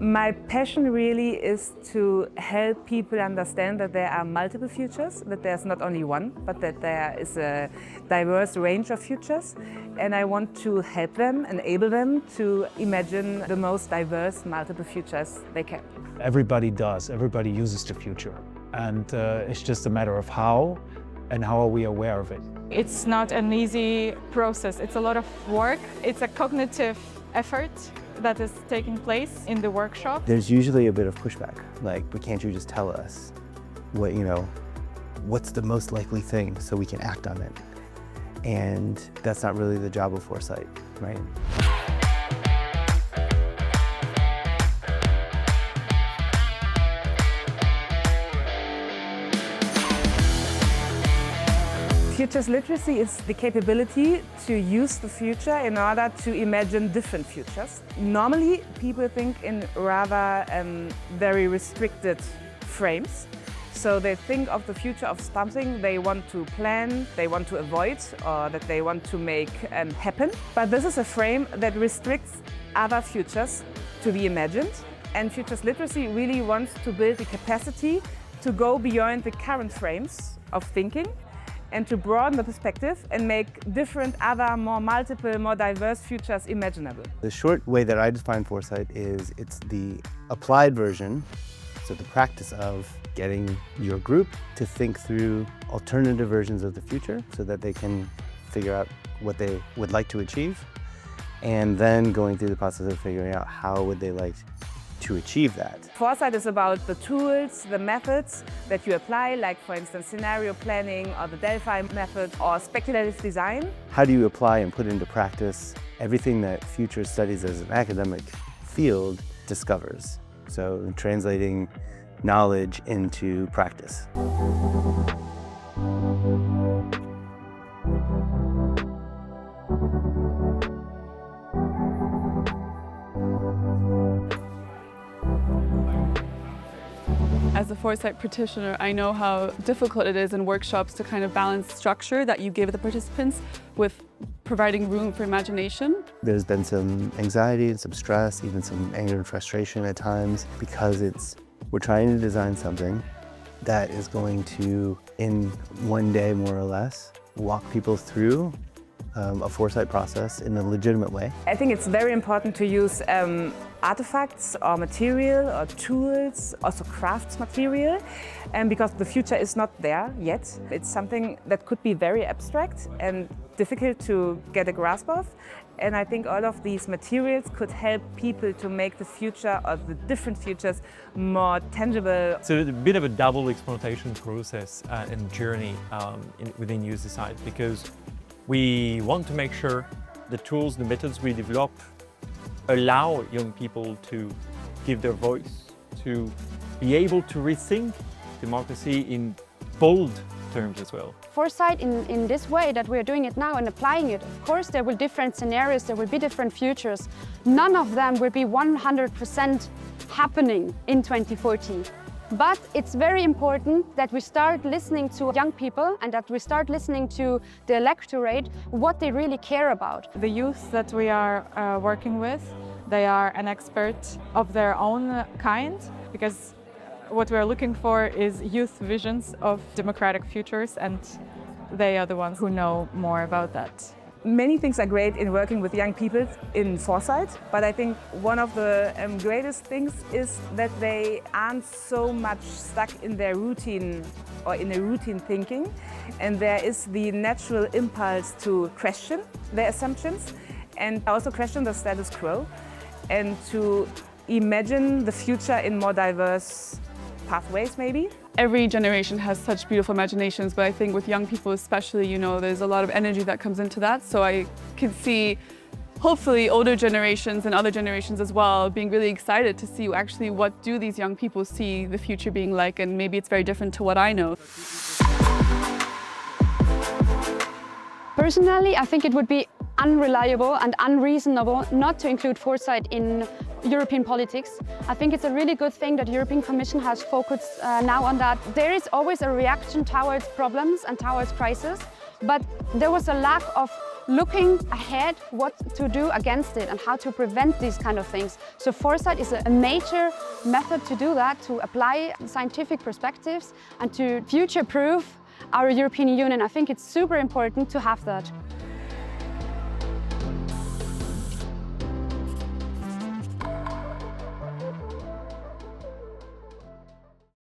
My passion really is to help people understand that there are multiple futures, that there's not only one, but that there is a diverse range of futures. And I want to help them, enable them to imagine the most diverse multiple futures they can. Everybody does, everybody uses the future. And it's just a matter of how and how are we aware of it. It's not an easy process, it's a lot of work. It's a cognitive effort that is taking place in the workshop. There's usually a bit of pushback, like, but can't you just tell us what, what's the most likely thing so we can act on it? And that's not really the job of foresight, right? Futures literacy is the capability to use the future in order to imagine different futures. Normally, people think in rather very restricted frames. So they think of the future of something they want to plan, they want to avoid, or that they want to make happen. But this is a frame that restricts other futures to be imagined. And futures literacy really wants to build the capacity to go beyond the current frames of thinking and to broaden the perspective and make different other, more multiple, more diverse futures imaginable. The short way that I define foresight is it's the applied version, so the practice of getting your group to think through alternative versions of the future so that they can figure out what they would like to achieve, and then going through the process of figuring out how would they like to achieve that. Foresight is about the tools, the methods that you apply, like for instance scenario planning or the Delphi method or speculative design. How do you apply and put into practice everything that future studies as an academic field discovers? So translating knowledge into practice. As a foresight practitioner, I know how difficult it is in workshops to kind of balance structure that you give the participants with providing room for imagination. There's been some anxiety and some stress, even some anger and frustration at times, because we're trying to design something that is going to, in one day more or less, walk people through a foresight process in a legitimate way. I think it's very important to use artifacts or material or tools, also crafts material, because the future is not there yet. It's something that could be very abstract and difficult to get a grasp of. And I think all of these materials could help people to make the future or the different futures more tangible. So it's a bit of a double exploitation process and journey within YouthDecide, because we want to make sure the tools, the methods we develop allow young people to give their voice, to be able to rethink democracy in bold terms as well. Foresight in this way that we're doing it now and applying it, of course there will be different scenarios, there will be different futures. None of them will be 100% happening in 2040. But it's very important that we start listening to young people and that we start listening to the electorate, what they really care about. The youth that we are working with, they are an expert of their own kind, because what we are looking for is youth visions of democratic futures, and they are the ones who know more about that. Many things are great in working with young people in foresight, but I think one of the greatest things is that they aren't so much stuck in their routine or in a routine thinking, and there is the natural impulse to question their assumptions and also question the status quo and to imagine the future in more diverse pathways maybe. Every generation has such beautiful imaginations, but I think with young people especially, there's a lot of energy that comes into that. So I can see, hopefully, older generations and other generations as well being really excited to see actually what do these young people see the future being like, and maybe it's very different to what I know. Personally, I think it would be unreliable and unreasonable not to include foresight in European politics. I think it's a really good thing that the European Commission has focused now on that. There is always a reaction towards problems and towards crises, but there was a lack of looking ahead what to do against it and how to prevent these kind of things. So foresight is a major method to do that, to apply scientific perspectives and to future-proof our European Union. I think it's super important to have that.